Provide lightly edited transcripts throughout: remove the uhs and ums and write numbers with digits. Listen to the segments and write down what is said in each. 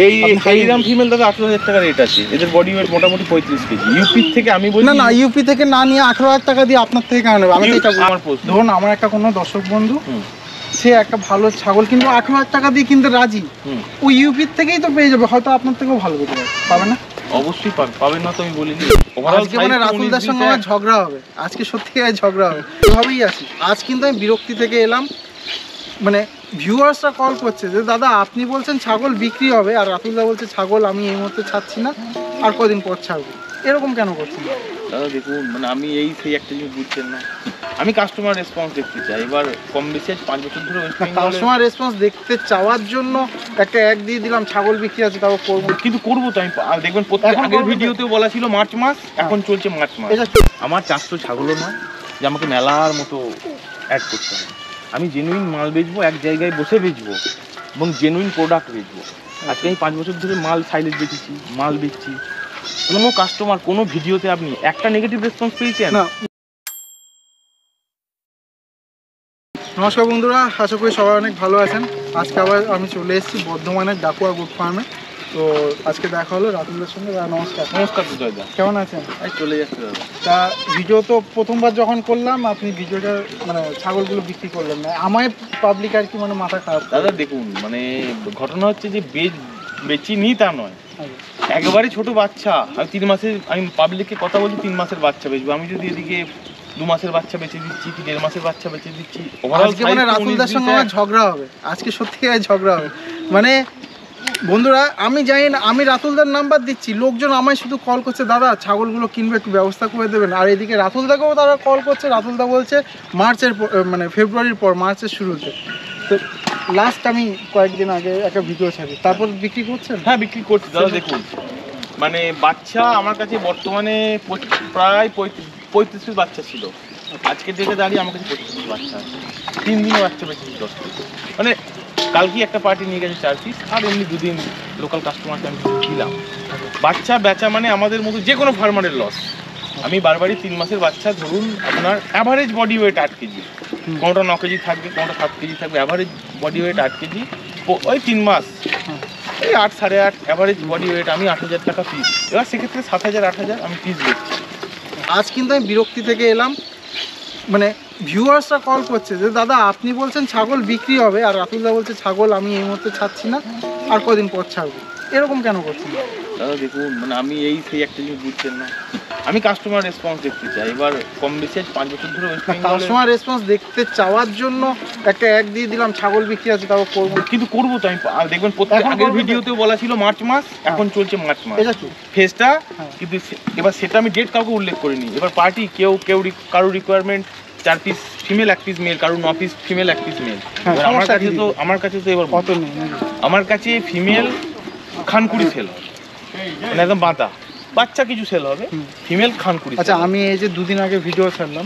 এই এইরাম ফিমেল দাদা 18,000 টাকা রেট আছে। এদের বডি ওয়েট মোটামুটি 35 কেজি। ইউপি থেকে আমি বলি না ইউপি থেকে না নিয়ে 18,000 টাকা দিয়ে আপনার থেকে কেন নেবে? আমি তো এটা আমার প্রশ্ন, ধরুন আমার একটা কোনো দর্শক বন্ধু সে একটা ভালো ছাগল কিনবো 18,000 টাকা দিয়ে কিনতে রাজি, ওই ইউপি থেকেই তো পেয়ে যাবে, হয়তো আপনার থেকেও ভালো পেতে পাবে না? অবশ্যই পাবেন না তো আমি বলিনি। আজকে মানে রাতুলদার সঙ্গে আমার ঝগড়া হবে, আজকে সত্যি ঝগড়া হবে, এভাবেই আসি। আজ কিন্তু আমি বিরক্তি থেকে এলাম, মানে ভিউয়ার্সরা কল করছে যে দাদা আপনি বলছেন ছাগল বিক্রি হবে আর রাতুলদা বলছে ছাগল আমি এই মুহূর্তে ছাড়ছি না, আর কদিন পর ছাড়বো, এরকম কেন করছেন দাদা? দেখুন মানে আমি সেই একটা জিনিস বুঝছেন না, আমি কাস্টমার রেসপন্স দেখতে চাই। এবার কম বেশি 5 বছর ধরে কাস্টমার রেসপন্স দেখতে চাওয়ার জন্য একটা অ্যাড দিয়ে দিলাম ছাগল বিক্রি আছে, তাও করবো, কিন্তু করবো তো আমি। দেখবেন প্রত্যেক আগের ভিডিওতেও বলা ছিল মার্চ মাস, এখন চলছে মার্চ মাস। আমার 400 ছাগলও নয় যে আমাকে মেলার মতো অ্যাড করতে হবে। আমি জেনুইন মাল বেচবো, এক জায়গায় বসে বেচবো এবং জেনুইন প্রোডাক্ট বেচবো। আজকে আমি 5 বছর ধরে মাল সাইলেজ বেচেছি, মাল বেচছি। কোনো কাস্টমার কোনো ভিডিওতে আপনি একটা নেগেটিভ রেসপন্স পেয়েছেন? নমস্কার বন্ধুরা, আশা করি সবাই অনেক ভালো আছেন। আজকে আবার আমি চলে এসেছি বর্ধমানের ডাকুয়া গুড ফার্মে। তো আজকে দেখা হলো রাতুলদার সঙ্গে। নমস্কার। নমস্কার দাদা, কেমন আছেন? এই চলে যাচ্ছে দাদা। তা ভিডিও তো প্রথমবার যখন করলাম আপনি ভিডিওটা মানে ছাগলগুলো বিক্রি করলেন না, আমায় পাবলিক আর কি মানে মাথা খারাপ। দাদা দেখুন মানে ঘটনা হচ্ছে যে বেচি নি তা নয়, একেবারে ছোট বাচ্চা। আমি 3 মাসের, আমি পাবলিককে কথা বলছি 3 মাসের বাচ্চা বেচবো। আমি যদি এদিকে 2 মাসের বাচ্চা বেচে দিচ্ছি কি 1.5 মাসের বাচ্চা বেচে দিচ্ছি, আজকে মানে রাতুলদার সঙ্গে আমার ঝগড়া হবে, আজকে সত্যি ঝগড়া হবে। মানে বন্ধুরা আমি জানি না, আমি রাতুলদার নাম্বার দিচ্ছি, লোকজন আমায় শুধু কল করছে দাদা ছাগলগুলো কিনবে একটু ব্যবস্থা করে দেবেন, আর এদিকে রাতুলদাকেও তারা কল করছে। রাতুলদা বলছে মার্চের মানে ফেব্রুয়ারির পর, মার্চের শুরুতে। তো লাস্ট আমি কয়েকদিন আগে একটা ভিডিও ছাড়ি, তারপর বিক্রি করছেন? হ্যাঁ বিক্রি করছি দাদা। দেখুন মানে বাচ্চা আমার কাছে বর্তমানে প্রায় 35 পিস বাচ্চা ছিল। আজকের ডেটে দাঁড়িয়ে আমার কাছে 25 পিস বাচ্চা আছে। 3 দিনে বাচ্চা বেঁচেছি 10 পিস। মানে কালকে একটা পার্টি নিয়ে গেছে 4 পিস, আর এমনি 2 দিন লোকাল কাস্টমারকে আমি দিলাম। বাচ্চা বেচা মানে আমাদের মতো যে কোনো ফার্মারের লস। আমি বারবারই 3 মাসের বাচ্চা, ধরুন আপনার অ্যাভারেজ বডি ওয়েট 8 কেজি, কোনোটা 9 কেজি থাকবে, কোনোটা 7 কেজি থাকবে, অ্যাভারেজ বডি ওয়েট 8 কেজি। ওই 3 মাস এই 8 8.5 অ্যাভারেজ বডি ওয়েট, আমি 8,000 টাকা পিস। এবার সেক্ষেত্রে 7,000 8,000 আমি পিস বেচছি। আজ কিন্তু আমি বিরক্তি থেকে এলাম, মানে ভিউয়ার্সরা কল করছে যে দাদা আপনি বলছেন ছাগল বিক্রি হবে আর রাতুলদা বলছে ছাগল আমি এই মুহূর্তে ছাড়ছি না, আর কদিন পর ছাড়বো, এরকম কেন করছেন দাদা? দেখুন মানে আমি সেই একটা জিনিস বুঝছেন না, আমি কাস্টমার রেসপন্স দেখতে চাই। এবার কম বেশি 5 বছর ধরে কাস্টমার রেসপন্স দেখতে চাওয়ার জন্য একটা অ্যাড দিয়ে দিলাম ছাগল বিক্রি আছে, তাও করবো, কিন্তু করবো তো আমি। দেখবেন প্রত্যেক আগের ভিডিওতেও বলা ছিল মার্চ মাস, এখন চলছে মার্চ মাস ফেজটা। কিন্তু এবার সেটা আমি ডেট কাউকে উল্লেখ করিনি। এবার পার্টি কেউ কারোর requirement 4 piece female 1 piece mail, কারোর 9 পিস ফিমেল 1 পিস মেল। আমার কাছে তো এবার কত নেই, আমার কাছে ফিমেল খানকুড়ি সেল হবে, মানে একদম বাঁধা বাচ্চা কিছু সেল হবে, ফিমেল খানকুড়ি। আচ্ছা আমি এই যে 2 দিন আগে ভিডিও ছাড়লাম,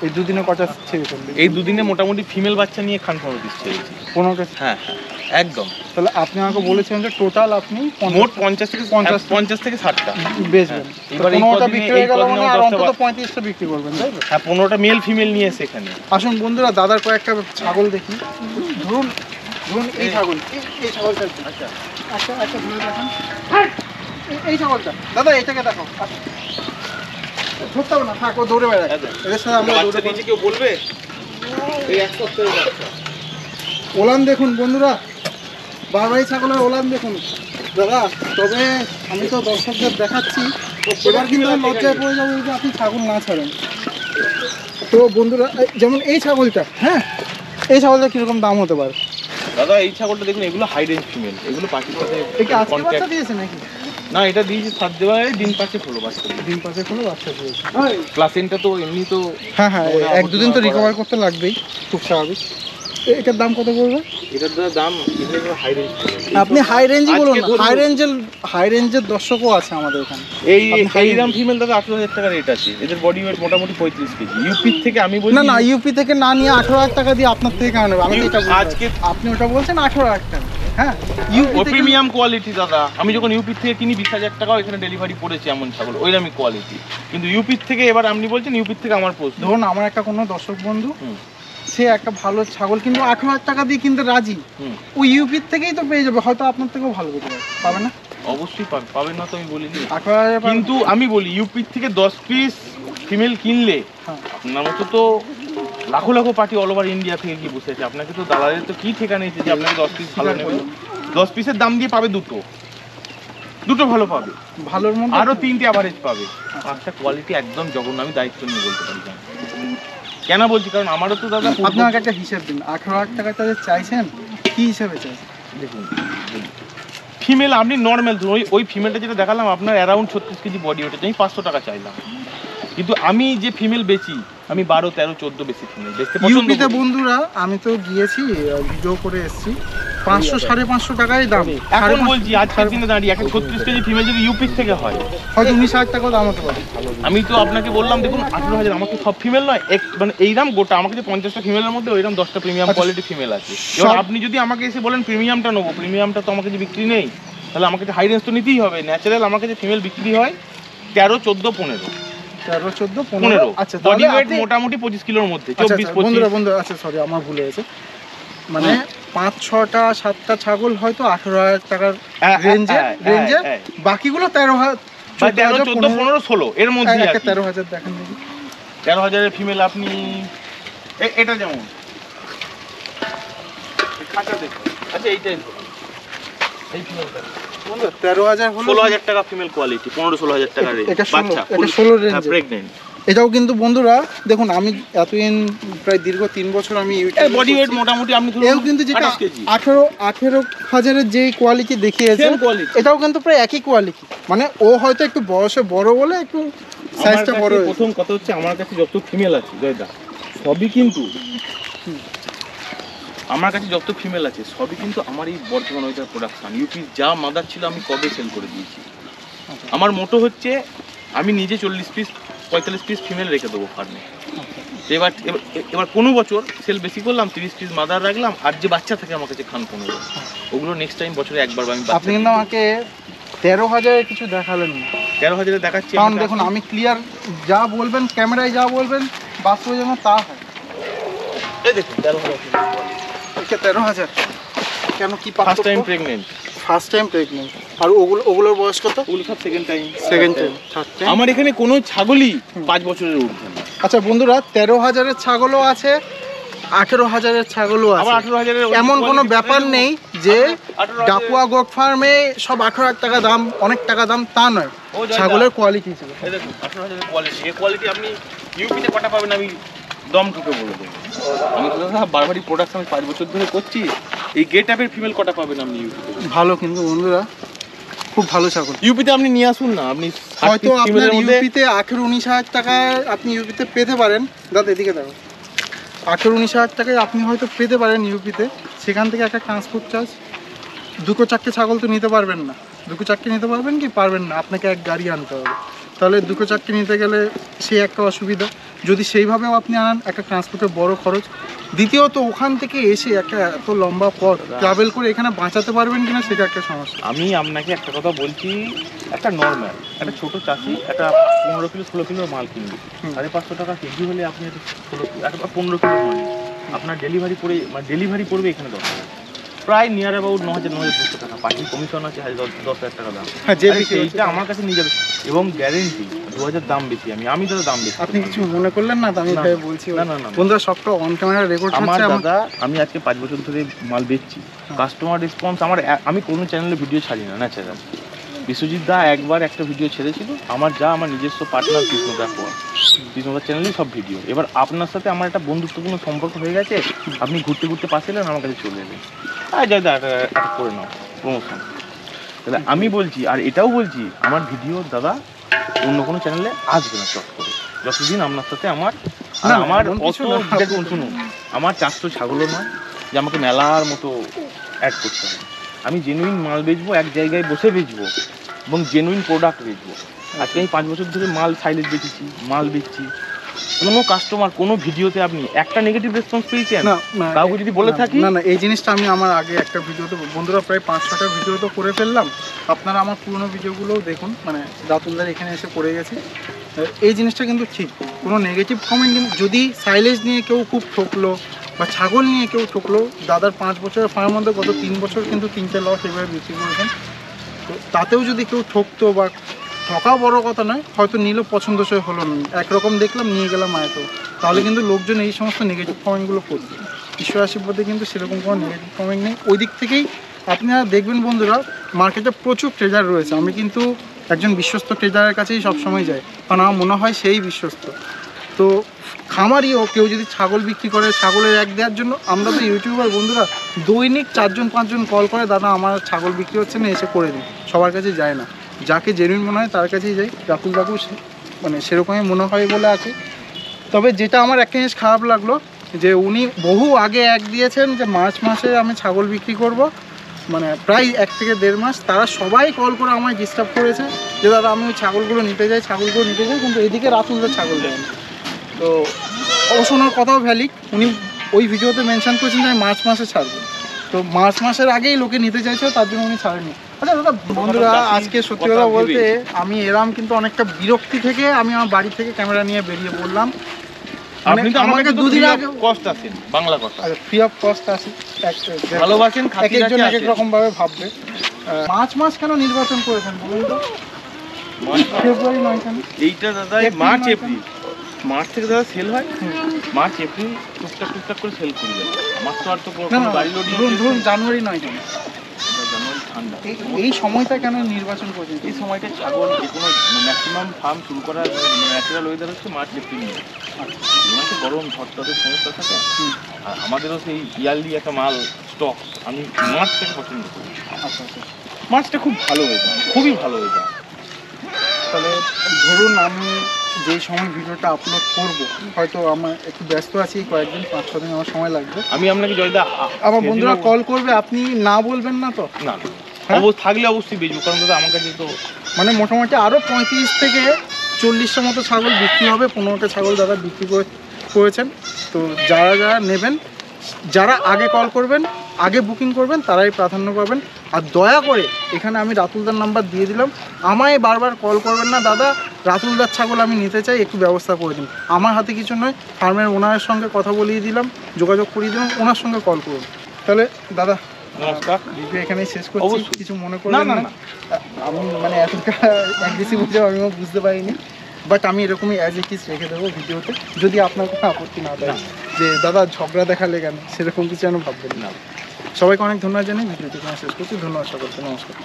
এই 2 দিনে কটা ছেড়ে ফেলবে? এই 2 দিনে মোটামুটি ফিমেল বাচ্চা নিয়ে 15 পিস ছেড়েছি। 15টা? হ্যাঁ একদম। তাহলে আপনি আমাকে বলেছেন যে টোটাল আপনি মোট 50 থেকে 60টা বেচবেন। এবার 15টা বিক্রি হয়ে গেল মানে আর অন্তত 35টা বিক্রি করবেন, তাই তো? হ্যাঁ 15টা মেল ফিমেল নিয়ে এসে এখানে। আসুন বন্ধুরা দাদার কয়েকটা ছাগল দেখি। ধরুন এই ছাগল, এই ছাগলটা আচ্ছা আচ্ছা আচ্ছা ধরে দেখান, এই ছাগলটা দাদা এটাকে দেখো, ধরতে হবে না, থাকো দৌড়ে বেড়ায়, এদের সাথে আমরা দৌড়ে নিচে কেউ বলবে এই এক সপ্তাহের বাচ্চা। ওলান দেখুন বন্ধুরা, বারবারি ছাগলের ওলান দেখুন দাদা। তবে আমি তো দর্শকদের দেখাচ্ছি, এবার কিন্তু লজ্জায় পড়ে যাবো যে আপনি ছাগল না ছাড়েন। তো বন্ধুরা যেমন এই ছাগলটা, হ্যাঁ এই ছাগলটা কিরকম দাম হতে পারে? দাদা এই ছাগলটা দেখুন, এগুলো হাই রেঞ্জ ফিমেল, এগুলো পাখির সাথে বাচ্চা দিয়েছে নাকি? না এটা দিয়েছি 7 দেওয়া, দিন 5 হলো বাচ্চা, দিন 5 হলো বাচ্চা দিয়েছে। প্লাসেন্টা তো এমনি তো হ্যাঁ 1-2 দিন তো রিকভার করতে লাগবেই, খুব স্বাভাবিক। এটার দাম কত পড়বে? এটার দাম হাই রেঞ্জ। আপনি হাই রেঞ্জই বলুন না, হাই রেঞ্জের দর্শকও আছে আমাদের এখানে। এইরাম ফিমেল দাদা 18,000 টাকা রেট আছে। এদের বডি ওয়েট মোটামুটি 35 কেজি। ইউপি থেকে আমি বলি না ইউপি থেকে না নিয়ে 18,000 টাকা দিয়ে আপনার থেকে কেন নেবে? আমি এটা আজকে আপনি ওটা বলছেন 18,000 টাকা। হ্যাঁ ইউপি প্রিমিয়াম কোয়ালিটি দাদা। আমি যখন ইউপি থেকে কিনি 20,000 টাকাও এখানে ডেলিভারি পড়েছে এমন ছাগল, ওইরকমই কোয়ালিটি। কিন্তু ইউপি থেকে এবার আপনি বলছেন ইউপি থেকে আমার প্রশ্ন, ধরুন আমার একটা কোনো দর্শক বন্ধু সে একটা ভালো ছাগল কিন্তু 18,000 টাকা দিয়ে কিনতে রাজি, ওই ইউপির থেকেই তো পেয়ে যাবে, হয়তো আপনার থেকেও ভালো পেতে পাবে না? অবশ্যই পাবেন না তো আমি বলিনি, 18,000 কিন্তু আমি বলি ইউপির থেকে 10 পিস ফিমেল কিনলে আপনার মতো তো লাখো লাখো পার্টি অল ওভার ইন্ডিয়া থেকে কি বসে আছে, আপনাকে তো দালালের তো কি ঠিকানা নেই যে আপনাকে 10 পিস ভালো নেবে। 10 পিসের দাম দিয়ে পাবে দুটো ভালো পাবে, ভালোর মধ্যে আরো 3টে অ্যাভারেজ পাবে। একটা কোয়ালিটি একদম জঘন্য, আমি দায়িত্ব নিয়ে বলতে পারি। কেন বলছি, কারণ আমারও তো দাদা, আপনি আমাকে একটা হিসাব দিন, 18,000 টাকা তাদের চাইছেন কি হিসাবে চাইছেন? দেখুন ফিমেল আপনি নর্মাল ধরুন, ওই ফিমেলটা যেটা দেখালাম আপনার অ্যারাউন্ড 36 কেজি বডি ওয়েট, আমি 500 টাকা চাইলাম, কিন্তু আমি যে ফিমেল বেচি আমি 12, 13, 14 বেশি ফিমেল বেচতে পছন্দ ইউপিতে করি। বন্ধুরা আমি তো গিয়েছি, ভিডিও করে এসেছি, 500 550 টাকাই দাম। এখন বলছি আজকের দিনে দাঁড়িয়ে একটা 36 কেজি ফিমেল যদি ইউপি থেকে হয় হয়তো 19,000 টাকাও দাম হতে পারে। আমি তো আপনাকে বললাম দেখুন 18,000, আমাকে সব ফিমেল নয়, মানে এইরাম গোটা আমাকে যে 50টা ফিমেলের মধ্যে ওইরাম 10টা প্রিমিয়াম কোয়ালিটি ফিমেল আছে। এবার আপনি যদি আমাকে এসে বলেন প্রিমিয়ামটা নেবো, প্রিমিয়ামটা তো আমাকে যে বিক্রি নেই, তাহলে আমাকে হাই রেঞ্জ তো নিতেই হবে। ন্যাচারাল আমাকে যে ফিমেল বিক্রি হয় 13, 14, 15, 13, 14, 15। আচ্ছা, বডি ওয়েট মোটামুটি 25 কিলোর মধ্যে, 24, 25। বন্ধুরা আচ্ছা সরি আমার ভুল হয়েছে, মানে 5-6টা 7টা ছাগল হয়তো 18,000 টাকার রেঞ্জে, বাকিগুলো 13,000, 14, 15, 16 এর মধ্যে। একটা 13,000 দেখেন দেখি। 13,000 ফিমেল আপনি এটা যেমন খাঁচা দেখুন, আচ্ছা এইটাই এই ফিমেলটা 13,000 হলো 16,000 টাকা ফিমেল কোয়ালিটি, 15-16,000 টাকা রেঞ্জ, বাচ্চা এটা 16 রেঞ্জ প্রেগন্যান্ট। এটাও কিন্তু বন্ধুরা দেখুন, আমি এতদিন প্রায় দীর্ঘ 3 বছর আমি ইউটিউব বডি ওয়েট মোটামুটি আপনি ধরুন এও কিন্তু যেটা 18,000-এর যেই কোয়ালিটি দেখিয়েছে এটাও কিন্তু প্রায় একই কোয়ালিটি, মানে ও হয়তো একটু বয়সে বড় বলে একটু সাইজটা বড় হয়েছে। প্রথম কথা হচ্ছে আমার কাছে যত ফিমেল আছে জয়দা সবই কিন্তু আমার কাছে যত ফিমেল আছে সবই কিন্তু আমার এই বর্তমান ওইটার প্রোডাকশন। ইউপি যা মাদার ছিল আমি কবে সেল করে দিয়েছি। আমার মোটো হচ্ছে আমি নিজে 40 পিস 45 পিস ফিমেল রেখে দেবো ফার্মে। এবার কোনো বছর সেল বেশি করলাম, 30 পিস মাদার রাখলাম, আর যে বাচ্চা থাকে আমার কাছে খান 15, ওগুলো নেক্সট টাইম বছরে একবার আমি। আপনি কিন্তু আমাকে 13,000 কিছু দেখালেন না। 13,000 দেখাচ্ছি, কারণ দেখুন আমি ক্লিয়ার যা বলবেন ক্যামেরায় যা বলবেন বাস্তবে যেন তা হয়। এই দেখুন 13,000 13,000 কেন কি first time pregnant, first time pregnant. আর ওগুলোর বয়স কত? ওগুলো সব সেকেন্ড টাইম, থার্ড টাইম। আমার এখানে কোনো ছাগলই 5 বছরের ঊর্ধ্বে না। আচ্ছা বন্ধুরা 13,000-এর ছাগলও আছে, 18,000-এর ছাগলও আছে, 18,000-এর এমন কোনো ব্যাপার নেই যে ডাকুয়া গোট ফার্মে সব 18,000 টাকা দাম, অনেক টাকা দাম তা নয়, ছাগলের কোয়ালিটি ছিল। এই দেখুন 18,000-এর কোয়ালিটি, এই কোয়ালিটি আপনি ইউপিতে কটা পাবেন আমি দম ঠুকে বলে দেবো। আমি তো দাদা বারবারই প্রোডাকশন 5 বছর ধরে করছি, এই গেট আপের ফিমেল কটা পাবেন আপনি ইউপিতে? ভালো কিন্তু বন্ধুরা খুব ভালো ছাগল। ইউপিতে আপনি নিয়ে আসুন না, আপনি হয়তো আপনার ইউপিতে 18-19,000 টাকায় আপনি ইউপিতে পেতে পারেন। দাদা এদিকে দেখো, 18-19,000 টাকায় আপনি হয়তো পেতে পারেন ইউপিতে। সেখান থেকে একটা ট্রান্সপোর্ট চার্জ, 2-4টে ছাগল তো নিতে পারবেন না। 2-4টে নিতে পারবেন কি পারবেন না, আপনাকে এক গাড়ি আনতে হবে। তাহলে 2-4টে নিতে গেলে সেই একটা অসুবিধা। যদি সেইভাবেও আপনি আনান একটা ট্রান্সপোর্টের বড় খরচ। দ্বিতীয়ত ওখান থেকে এসে একটা এত লম্বা পথ ট্রাভেল করে এখানে বাঁচাতে পারবেন কিনা সেটা একটা সমস্যা। আমি আপনাকে একটা কথা বলছি, একটা নর্মাল একটা ছোট চাষি একটা 15 কিলো 16 কিলোর মাল কিনবে, 550 টাকা কেজি হলে আপনি একটা 15 কিলো মাল আপনার ডেলিভারি পড়বে এখানে 10 টাকা, প্রায় নিয়ার অ্যাবাউট 9,000-9,200 টাকা। পার্টির কমিশন আছে 10,000 টাকা দাম। এইটা আমার কাছে নিয়ে যাবে এবং গ্যারেন্টি 2,000 দাম বেশি। আমি দাদা দাম বেশি। আপনি কিছু মনে করলেন না? আমি বলছি না বন্ধুরা সবটা অন ক্যামেরা রেকর্ড আমার দাদা, আমি আজকে 5 বছর ধরে মাল বেচছি, কাস্টমার রেসপন্স আমি কোনো চ্যানেলে ভিডিও ছাড়ি না ন্যাচারাল। বিশ্বজিৎ দা একবার একটা ভিডিও ছেড়েছিল, আমার নিজস্ব পার্টনার কৃষ্ণদা চ্যানেলেই সব ভিডিও। এবার আপনার সাথে আমার একটা বন্ধুত্বপূর্ণ সম্পর্ক হয়ে গেছে, আপনি ঘুরতে ঘুরতে পাশে এলেন, আমার কাছে চলে এলেন, দাদা একটা করে নাও প্রমোশন। তাহলে আমি বলছি, আর এটাও বলছি, আমার ভিডিও দাদা অন্য কোনো চ্যানেলে আসবে না চট করে, যতদিন আপনার সাথে আমার দেখুন শুনুন, আমার 400 ছাগলও নয় যে আমাকে মেলার মতো অ্যাড করতে হবে। আমি জেনুইন মাল বেচবো, এক জায়গায় বসে বেচবো এবং জেনুইন প্রোডাক্ট বেচবো। আজকে আমি 5 বছর ধরে মাল সাইলেজ বেচেছি, মাল বেচছি। কোনো কাস্টমার কোনো ভিডিওতে আপনি একটা নেগেটিভ রেসপন্স পেয়েছেন? কাউকে যদি বলে থাকি না এই জিনিসটা আমি আমার আগে একটা ভিডিওতে বন্ধুরা প্রায় 5-6টা ভিডিও তো করে ফেললাম। আপনারা আমার পুরোনো ভিডিওগুলোও দেখুন, মানে রাতুলদার এখানে এসে করে গেছি। এই জিনিসটা কিন্তু ঠিক, কোনো নেগেটিভ কমেন্ট কিন্তু যদি সাইলেজ নিয়ে কেউ খুব ঠকলো বা ছাগল নিয়ে কেউ ঠকলো, দাদার 5 বছরের ফার্মের মধ্যে গত 3 বছর কিন্তু 3টে লট এভাবে বিক্রি করেছেন। তো তাতেও যদি কেউ ঠকতো বা ঠকা বড় কথা নয়, হয়তো নিল পছন্দসই হলো না, একরকম দেখলাম নিয়ে গেলাম আয়তো, তাহলে কিন্তু লোকজন এই সমস্ত নেগেটিভ কমেন্টগুলো করবে। ঈশ্বর আশীর্বাদে কিন্তু সেরকম কোনো নেগেটিভ কমেন্ট নেই। ওই দিক থেকেই আপনারা দেখবেন বন্ধুরা, মার্কেটে প্রচুর ট্রেজার রয়েছে। আমি কিন্তু একজন বিশ্বস্ত ট্রেজারের কাছেই সবসময় যাই, কারণ আমার মনে হয় সেই বিশ্বস্ত। তো খামারিও কেউ যদি ছাগল বিক্রি করে, ছাগলের এক দেওয়ার জন্য আমরা তো ইউটিউবার বন্ধুরা দৈনিক 4-5জন কল করে, দাদা আমার ছাগল বিক্রি হচ্ছে না, এসে করে দিন। সবার কাছে যায় না, যাকে জেনুইন মনে হয় তার কাছেই যাই। রাতুল কাকু মানে সেরকমই মনে হয় বলে আছে। তবে যেটা আমার একটা জিনিস খারাপ লাগলো, যে উনি বহু আগে এক দিয়েছেন যে মার্চ মাসে আমি ছাগল বিক্রি করব, মানে প্রায় 1 থেকে 1.5 মাস। তারা সবাই কল করে আমায় ডিস্টার্ব করেছে যে দাদা আমি ওই ছাগলগুলো নিতে চাই, কিন্তু এদিকে রাতুলদের ছাগল দেয়নি। তো অবশ্য ওনার কথাও ভ্যালিড, উনি ওই ভিডিওতে মেনশন করেছেন যে আমি মার্চ মাসে ছাড়বো। তো মার্চ মাসের আগেই লোকে নিতে চাইছে, তার জন্য উনি ছাড়েনি। আচ্ছা দাদা, বন্ধুরা আজকে সত্যি কথা বলতে আমি এলাম কিন্তু অনেকটা বিরক্তি থেকে, আমি আমার বাড়ি থেকে ক্যামেরা নিয়ে বেরিয়ে পড়লাম। আপনি তো আমাকে 2 দিন আগে কষ্ট আছেন, বাংলা কথা ফ্রি অফ কস্ট আছে, ভালোবাসেন, এক একজন এক এক রকম ভাবে ভাববে। মার্চ মাস কেন নির্বাচন করেছেন বলুন তো? ফেব্রুয়ারি নয় কেন? এইটা দাদা মার্চ এপ্রিল, মার্চ থেকে দাদা সেল হয়, মার্চ এপ্রিল টুকটাক করে সেল করি যাবে। আমার তো আর তো কোনো গাড়ি লোডিং, ধরুন জানুয়ারি নয় কেন? জানুয়ারি ঠান্ডা। এই সময়টা কেন নির্বাচন করেছেন? এই সময়টা ছাগল যে কোনো ম্যাক্সিমাম ফার্ম শুরু করার ন্যাচারাল ওয়েদার হচ্ছে মার্চ এপ্রিল মে। এই মাসে গরম ঝড়টরের সমস্যা থাকে, আর আমাদেরও সেই ইয়ারলি একটা মাল স্টক। আমি মার্চটাকে পছন্দ করি। আচ্ছা আচ্ছা। মার্চটা খুব ভালো ওয়েদার, খুবই ভালো ওয়েদার। তাহলে ধরুন আমি যেই সময় ভিডিওটা আপলোড করব, হয়তো আমার একটু ব্যস্ত আছি, কয়েকদিন 5-6 দিন আমার সময় লাগবে। আমি আপনাকে জয়দা আমার বন্ধুরা কল করবে, আপনি না বলবেন না তো? না, হ্যাঁ? থাকলে অবশ্যই বেচবো, কারণ দাদা আমার কাছে তো মানে মোটামুটি আরও 35 থেকে 40টা মতো ছাগল বিক্রি হবে। 15টা ছাগল দাদা বিক্রি করেছেন। তো যারা নেবেন, যারা আগে কল করবেন, আগে বুকিং করবেন, তারাই প্রাধান্য পাবেন। আর দয়া করে এখানে আমি রাতুলদার নাম্বার দিয়ে দিলাম, আমায় বারবার কল করবেন না, দাদা রাতুলদার ছাগল আমি নিতে চাই, একটু ব্যবস্থা করে দিন। আমার হাতে কিছু নয়, ফার্মের ওনারের সঙ্গে কথা বলিয়ে দিলাম, যোগাযোগ করিয়ে দিলাম, ওনার সঙ্গে কল করুন। তাহলে দাদা নমস্কার, ভিডিও এখানেই শেষ করছি, অবশ্যই। কিছু মনে করবেন না। আমি মানে এতটা অ্যাগ্রেসিভ হয়ে যাবো আমিও বুঝতে পারিনি, বাট আমি এরকমই অ্যাজ ইট ইজ রেখে দেবো ভিডিওতে, যদি আপনার কোনো আপত্তি না দেয় যে দাদা ঝগড়া দেখালে কেন, সেরকম কিছু যেন ভাববেন না। সবাইকে অনেক ধন্যবাদ জানাই, ভিডিওটি এখানে শেষ করছি। ধন্যবাদ সকলকে, নমস্কার।